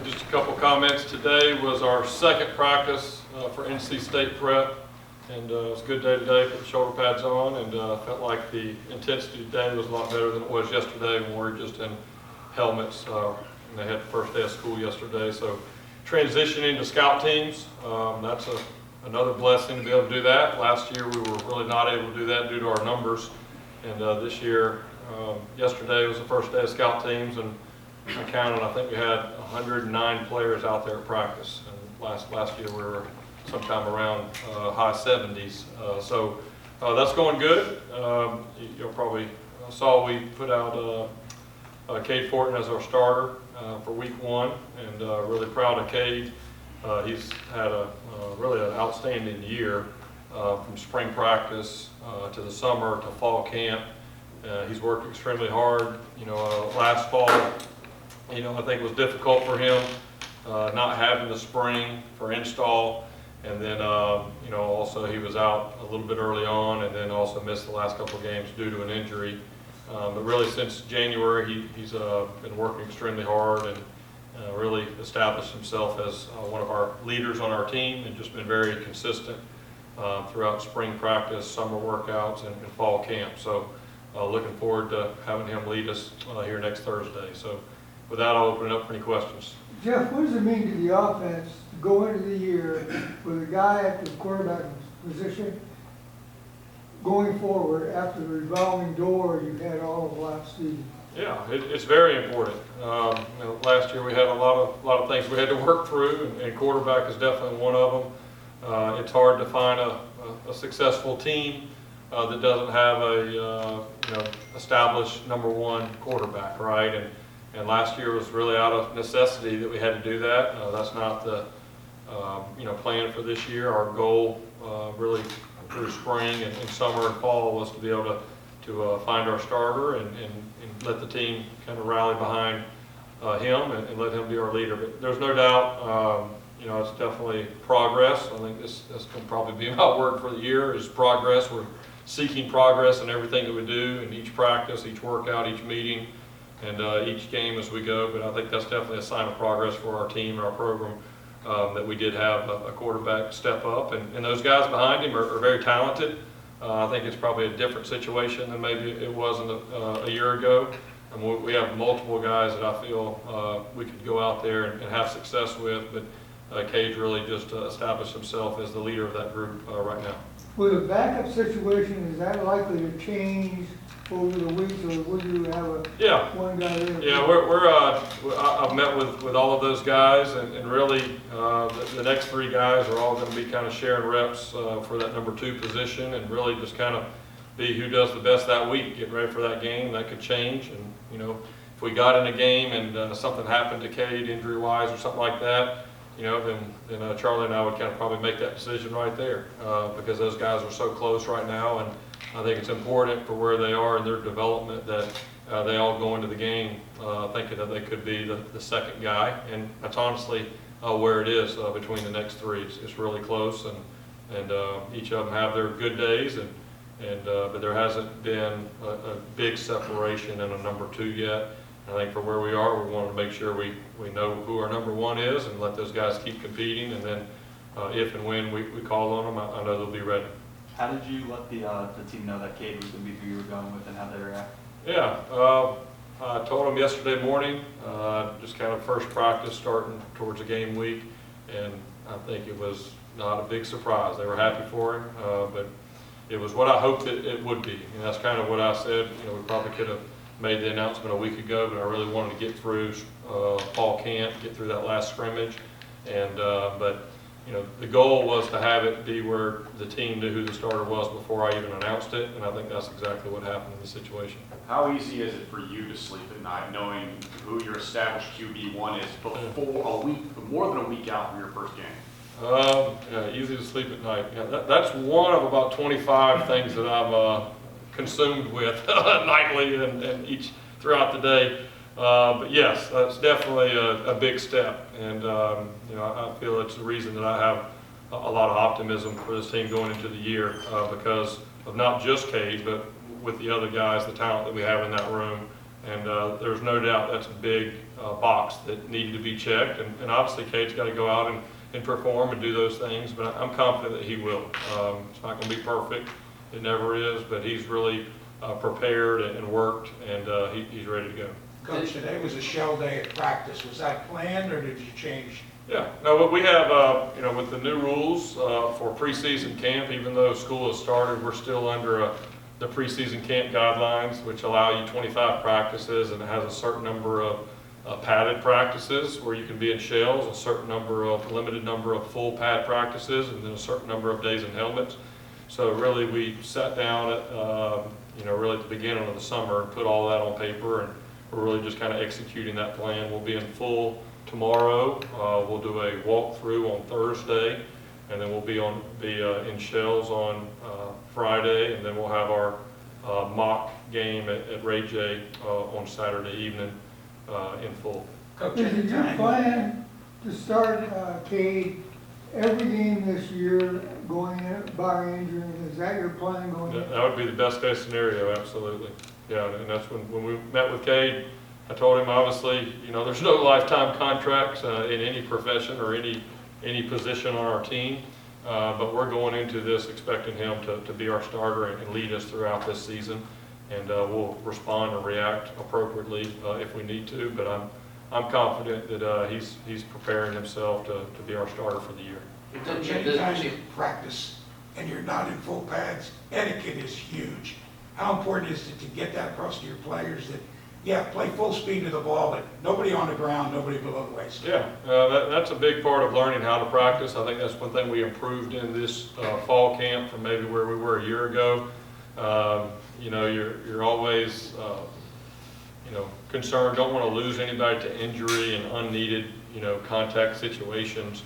Just a couple comments. Today was our second practice for NC State prep, and it was a good day today. Put the shoulder pads on, and felt like the intensity today was a lot better than it was yesterday when we were just in helmets. And they had the first day of school yesterday, so transitioning to scout teams, that's another blessing to be able to do that. Last year we were really not able to do that due to our numbers, and this year, yesterday was the first day of scout teams, and I counted, I think we had 109 players out there at practice. And last year we were sometime around high 70s. So that's going good. You'll probably saw we put out Cade Fortin as our starter for week 1, and really proud of Cade. He's had really an outstanding year from spring practice to the summer to fall camp. He's worked extremely hard. Last fall, I think it was difficult for him not having the spring for install, and then also he was out a little bit early on, and then also missed the last couple of games due to an injury. But really since January, he's been working extremely hard and really established himself as one of our leaders on our team, and just been very consistent throughout spring practice, summer workouts, and fall camp. So looking forward to having him lead us here next Thursday. So with that, I'll open it up for any questions. Jeff, what does it mean to the offense to go into the year with a guy at the quarterback position going forward after the revolving door you had all of last season? Yeah, it's very important. Last year we had a lot of things we had to work through, and quarterback is definitely one of them. It's hard to find a successful team that doesn't have a established #1 quarterback, right? And last year was really out of necessity that we had to do that. That's not the plan for this year. Our goal really through spring and summer and fall was to be able to find our starter and let the team kind of rally behind him and let him be our leader. But there's no doubt, it's definitely progress. I think this can probably be my word for the year is progress. We're seeking progress in everything that we do, in each practice, each workout, each meeting, and each game as we go. But I think that's definitely a sign of progress for our team and our program, that we did have a quarterback step up, and those guys behind him are very talented. I think it's probably a different situation than maybe it was a year ago. And we have multiple guys that I feel we could go out there and have success with, but Cade really just established himself as the leader of that group right now. With a backup situation, is that likely to change over the weeks, or would you have one guy there? Yeah, I've met with all of those guys, and really the next 3 guys are all going to be kind of sharing reps for that #2 position, and really just kind of be who does the best that week, getting ready for that game. That could change, and if we got in a game and something happened to Cade injury-wise or something like that, then Charlie and I would kind of probably make that decision right there, because those guys are so close right now, and I think it's important for where they are in their development that they all go into the game thinking that they could be the second guy, and that's honestly where it is between the next 3. It's really close, and each of them have their good days, but there hasn't been a big separation in a #2 yet. I think for where we are, we want to make sure we know who our #1 is and let those guys keep competing, and then if and when we call on them, I know they'll be ready. How did you let the team know that Cade was going to be who you were going with, and how they react? Yeah, I told them yesterday morning, just kind of first practice starting towards the game week, and I think it was not a big surprise. They were happy for him, but it was what I hoped it would be. And that's kind of what I said. We probably could have made the announcement a week ago, but I really wanted to get through fall camp, get through that last scrimmage, and but the goal was to have it be where the team knew who the starter was before I even announced it, and I think that's exactly what happened in the situation. How easy is it for you to sleep at night knowing who your established QB1 is before a week, more than a week out from your first game? Easy to sleep at night. Yeah, that's one of about 25 things that I'm consumed with nightly and each throughout the day. But yes, that's definitely a big step, and I feel it's the reason that I have a lot of optimism for this team going into the year, because of not just Cade, but with the other guys, the talent that we have in that room, and there's no doubt that's a big box that needed to be checked, and obviously Cade's got to go out and perform and do those things, but I'm confident that he will. It's not going to be perfect, it never is, but he's really prepared and worked, and he's ready to go. Coach, today was a shell day at practice. Was that planned, or did you change? Yeah, no, but we have, with the new rules for preseason camp, even though school has started, we're still under the preseason camp guidelines, which allow you 25 practices, and it has a certain number of padded practices where you can be in shells, a certain limited number of full pad practices, and then a certain number of days in helmets. So really, we sat down at, really at the beginning of the summer and put all that on paper, and we're really just kind of executing that plan. We'll be in full tomorrow. We'll do a walkthrough on Thursday, and then we'll be in shells on Friday, and then we'll have our mock game at Ray J on Saturday evening in full. Coach, Is it your anytime. plan to start, Cade, every game this year going in, barring injury? Is that your plan going in? That would be the best case scenario, absolutely. Yeah, and that's when we met with Cade, I told him, obviously, there's no lifetime contracts in any profession or any position on our team, but we're going into this expecting him to be our starter and lead us throughout this season, and we'll respond and react appropriately if we need to, but I'm confident that he's preparing himself to be our starter for the year. Coach, anytime you practice and you're not in full pads, etiquette is huge. How important is it to get that across to your players that, yeah, play full speed to the ball, but nobody on the ground, nobody below the waist? Yeah, that's a big part of learning how to practice. I think that's one thing we improved in this fall camp from maybe where we were a year ago. You're always, concerned, don't want to lose anybody to injury and unneeded, contact situations.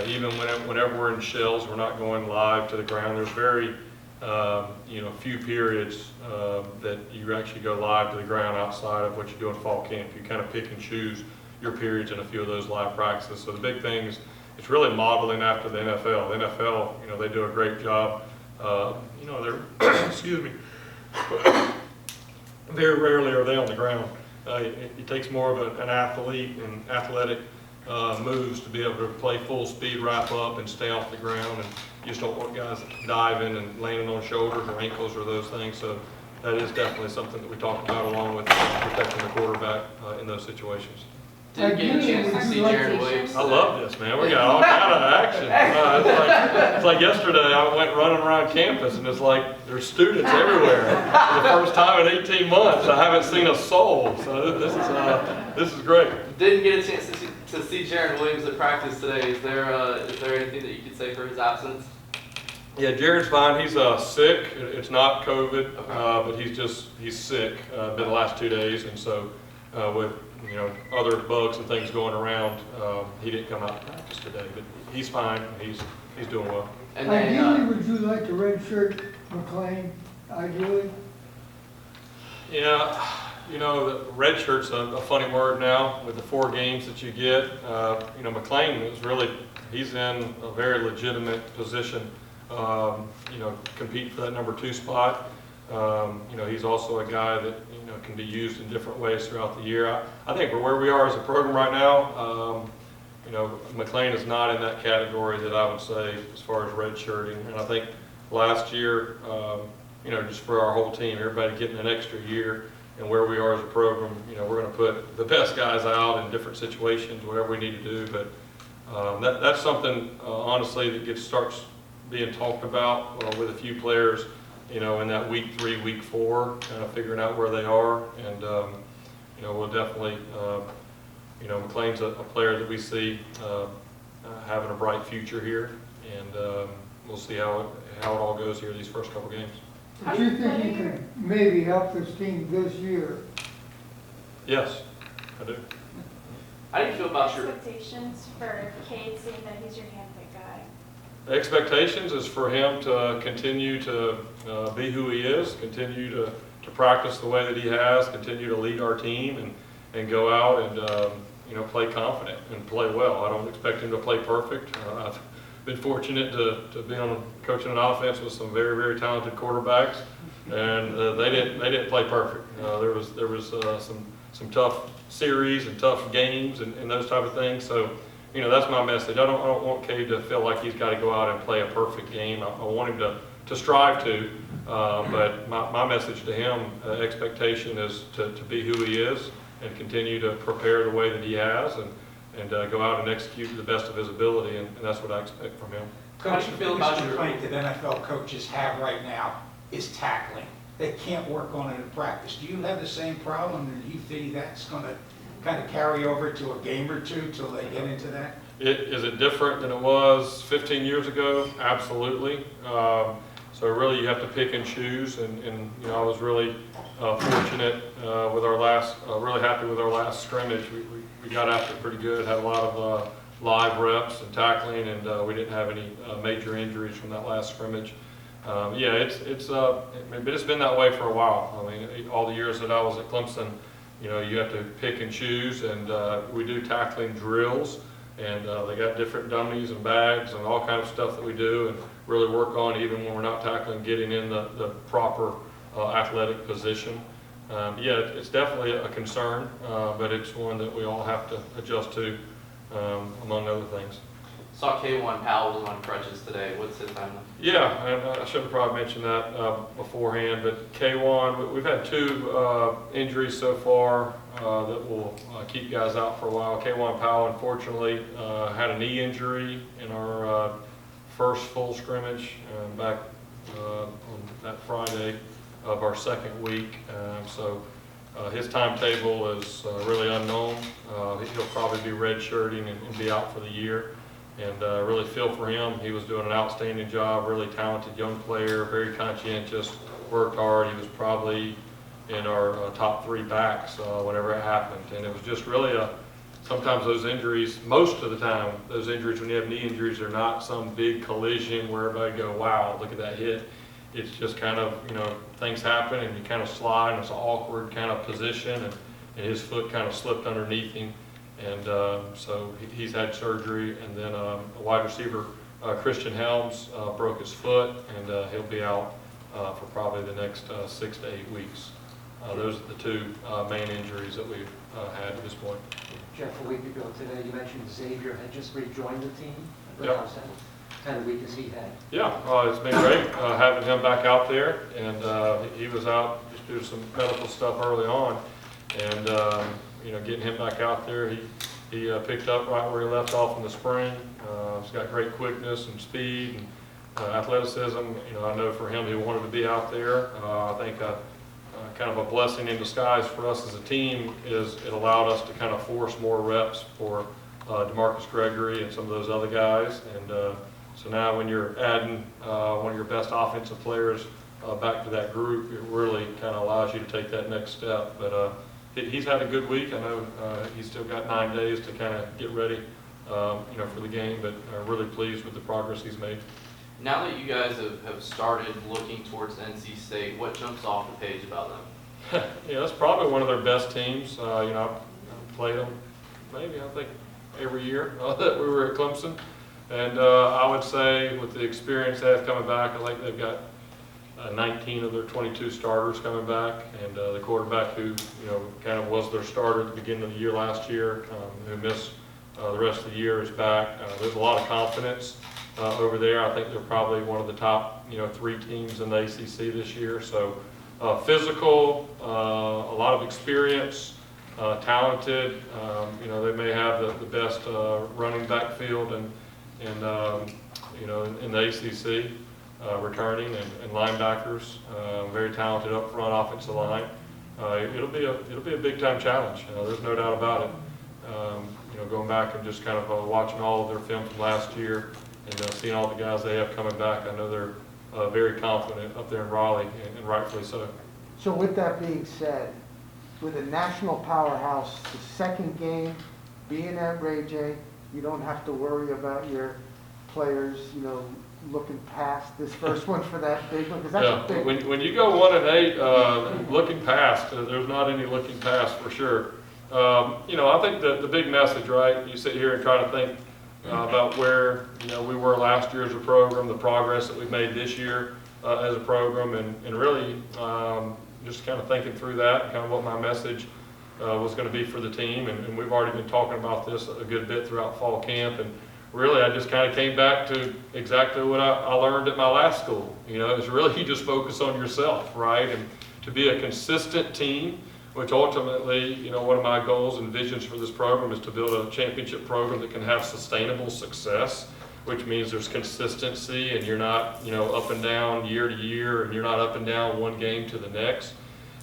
Even whenever we're in shells, we're not going live to the ground. There's very few periods that you actually go live to the ground outside of what you do in fall camp. You kind of pick and choose your periods in a few of those live practices. So the big thing is it's really modeling after the NFL. The NFL, they do a great job. They're, excuse me, very rarely are they on the ground. It takes more of an athlete and athletic moves to be able to play full speed, wrap up, and stay off the ground. And you just don't want guys diving and landing on shoulders or ankles or those things. So that is definitely something that we talk about along with protecting the quarterback in those situations. Did you get a chance to see Jared Williams? I love this, man. We got all kind of action. It's like yesterday I went running around campus and it's like there's students everywhere. For the first time in 18 months, I haven't seen a soul. So this is great. Didn't get a chance to see Jared Williams at practice today. Is there anything that you could say for his absence? Yeah, Jared's fine. He's sick. It's not COVID, but he's sick. Been the last 2 days, and so with other bugs and things going around, he didn't come out to practice today. But he's fine. He's doing well. And then, Ideally, would you like to redshirt McLean, ideally? Yeah, the red shirt's a funny word now with the 4 games that you get. McLean is he's in a very legitimate position. Compete for that number 2 spot. He's also a guy that can be used in different ways throughout the year. I think for where we are as a program right now, McLean is not in that category that I would say as far as redshirting. And I think last year, just for our whole team, everybody getting an extra year, and where we are as a program, we're going to put the best guys out in different situations, whatever we need to do. But that's something honestly that starts being talked about with a few players, in that week 3, week 4, kind of figuring out where they are. And, we'll definitely, McLean's a player that we see having a bright future here. And we'll see how it all goes here these first couple games. Do you think he can maybe help this team this year? Yes, I do. how do you feel about your expectations for Cade, seeing that he's your handpicked guy? The expectations is for him to continue to be who he is, continue to practice the way that he has, continue to lead our team, and go out and play confident and play well. I don't expect him to play perfect. I've been fortunate to be coaching an offense with some very, very talented quarterbacks, and they didn't play perfect. There was some tough series and tough games and those type of things. So, you know, that's my message. I don't want Cade to feel like he's got to go out and play a perfect game. I want him to strive to, but my message to him, expectation is to be who he is and continue to prepare the way that he has and go out and execute to the best of his ability, and that's what I expect from him. How do Coach, you the feel biggest about your- complaint that NFL coaches have right now is tackling. They can't work on it in practice. Do you have the same problem, and do you think that's going to kind of carry over to a game or two till they get into that? Is it different than it was 15 years ago? Absolutely. So really you have to pick and choose, and you know, I was really fortunate with our last, really happy with our last scrimmage. We got after it pretty good, had a lot of live reps and tackling, and we didn't have any major injuries from that last scrimmage. Yeah, it's been that way for a while. I mean, all the years that I was at Clemson, you know, you have to pick and choose, and we do tackling drills, and they got different dummies and bags and all kind of stuff that we do, and really work on even when we're not tackling, getting in the proper athletic position. Yeah, it's definitely a concern, but it's one that we all have to adjust to, among other things. Saw K1 Powell was on crutches today. What's his timeline? Yeah, and I should have probably mentioned that beforehand, but K1, we've had two injuries so far that will keep guys out for a while. K1 Powell, unfortunately, had a knee injury in our first full scrimmage back on that Friday of our second week. So his timetable is really unknown. He'll probably be redshirting and be out for the year. And really feel for him. He was doing an outstanding job, really talented young player, very conscientious, worked hard. He was probably in our top three backs whenever it happened. And it was just really sometimes those injuries, most of the time, those injuries, when you have knee injuries, are not some big collision where everybody go, wow, look at that hit. It's just kind of, you know, things happen and you kind of slide, and it's an awkward kind of position, and his foot kind of slipped underneath him. And so he's had surgery, and then a wide receiver, Christian Helms, broke his foot, and he'll be out for probably the next 6 to 8 weeks. Those are the two main injuries that we've had at this point. Jeff, a week ago today, you mentioned Xavier had just rejoined the team. Yep. How's that kind of week has he had? Yeah, it's been great having him back out there, and he was out just doing some medical stuff early on, and you know, getting him back out there, he picked up right where he left off in the spring. He's got great quickness and speed and athleticism. You know, I know for him, he wanted to be out there. I think kind of a blessing in disguise for us as a team is it allowed us to kind of force more reps for DeMarcus Gregory and some of those other guys. And so now when you're adding one of your best offensive players back to that group, it really kind of allows you to take that next step. But he's had a good week. I know he's still got 9 days to kind of get ready, you know, for the game, but really pleased with the progress he's made. Now that you guys have started looking towards NC State, what jumps off the page about them? Yeah, that's probably one of their best teams. You know, I've played them maybe, I think, every year that we were at Clemson. And I would say with the experience they have coming back, I think they've got 19 of their 22 starters coming back, and the quarterback who, you know, kind of was their starter at the beginning of the year last year, who missed the rest of the year, is back. There's a lot of confidence over there. I think they're probably one of the top, you know, 3 teams in the ACC this year. So physical, a lot of experience, talented. You know, they may have the best running backfield and you know, in the ACC. Returning and linebackers, very talented up front offensive line. It'll be a big time challenge. There's no doubt about it. You know, going back and just kind of watching all of their film from last year and seeing all the guys they have coming back, I know they're very confident up there in Raleigh, and rightfully so. So with that being said, with a national powerhouse, the second game being at Ray J, you don't have to worry about your players, you know, looking past this first one for that big one, because that's a big one. When you go 1-8, looking past, there's not any looking past for sure. You know, I think the big message, right? You sit here and try to think about where, you know, we were last year as a program, the progress that we've made this year as a program, and really just kind of thinking through that, and kind of what my message was going to be for the team, and we've already been talking about this a good bit throughout fall camp. And really, I just kind of came back to exactly what I learned at my last school. You know, it's really you just focus on yourself, right? And to be a consistent team, which ultimately, you know, one of my goals and visions for this program is to build a championship program that can have sustainable success, which means there's consistency and you're not, you know, up and down year to year, and you're not up and down one game to the next.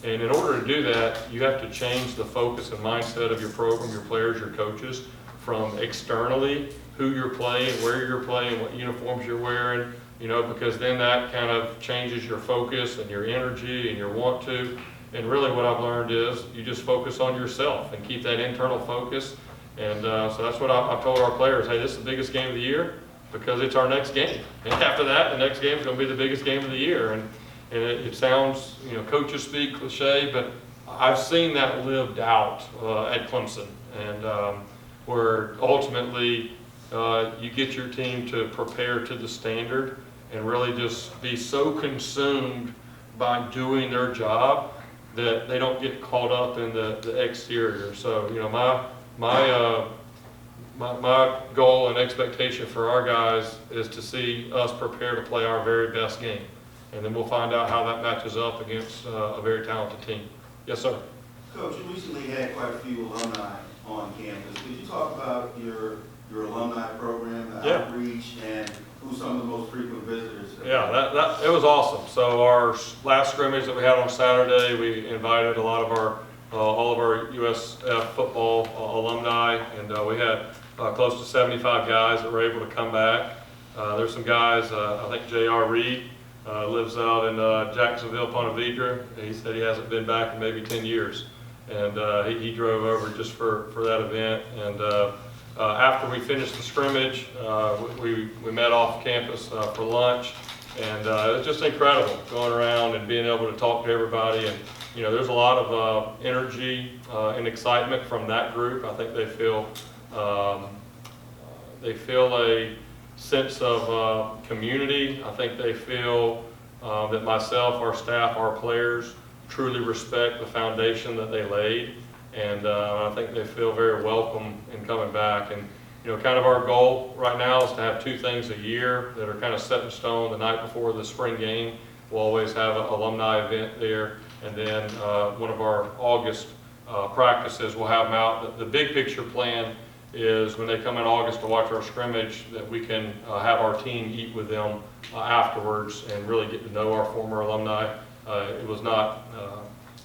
And in order to do that, you have to change the focus and mindset of your program, your players, your coaches, from externally, who you're playing, where you're playing, what uniforms you're wearing, you know, because then that kind of changes your focus and your energy and your want to. And really what I've learned is you just focus on yourself and keep that internal focus. And so that's what I've told our players, hey, this is the biggest game of the year because it's our next game. And after that, the next game is going to be the biggest game of the year. And it sounds, you know, coaches speak cliche, but I've seen that lived out at Clemson. And where ultimately you get your team to prepare to the standard and really just be so consumed by doing their job that they don't get caught up in the exterior. So, you know, my goal and expectation for our guys is to see us prepare to play our very best game. And then we'll find out how that matches up against a very talented team. Yes, sir. Coach, you recently had quite a few alumni on campus. Could you talk about your alumni program, the Yeah. outreach, and who some of the most frequent visitors? Yeah, it was awesome. So our last scrimmage that we had on Saturday, we invited a lot of our, all of our USF football alumni, and we had close to 75 guys that were able to come back. There's some guys, I think J.R. Reed lives out in Jacksonville, Ponte Vedra. He said he hasn't been back in maybe 10 years. And he drove over just for that event. And after we finished the scrimmage, we met off campus for lunch. And it was just incredible going around and being able to talk to everybody. And, you know, there's a lot of energy and excitement from that group. I think they feel a sense of community. I think they feel that myself, our staff, our players truly respect the foundation that they laid. And I think they feel very welcome in coming back. And, you know, kind of our goal right now is to have 2 things a year that are kind of set in stone. The night before the spring game, we'll always have an alumni event there. And then one of our August practices, we'll have them out. The big picture plan is when they come in August to watch our scrimmage, that we can have our team eat with them afterwards and really get to know our former alumni. It was not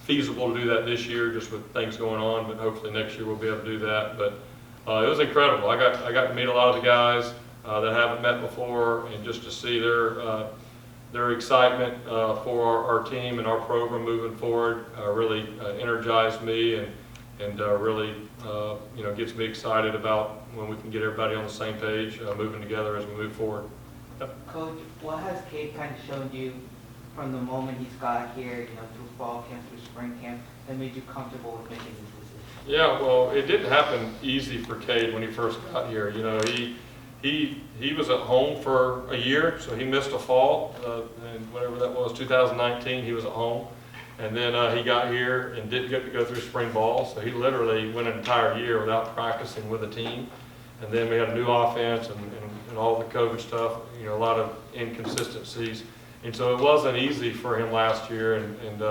feasible to do that this year just with things going on, but hopefully next year we'll be able to do that. But it was incredible. I got to meet a lot of the guys that I haven't met before, and just to see their excitement for our team and our program moving forward really energized me and really you know, gets me excited about when we can get everybody on the same page, moving together as we move forward. Yep. Coach, what has Cade kind of shown you from the moment he's got here, you know, through fall camp, through spring camp, that made you comfortable with making this decision? Yeah, well, it didn't happen easy for Cade when he first got here. You know, he was at home for a year, so he missed a fall, and whatever that was, 2019, he was at home. And then he got here and didn't get to go through spring ball, so he literally went an entire year without practicing with a team. And then we had a new offense and all the COVID stuff, you know, a lot of inconsistencies. And so it wasn't easy for him last year, and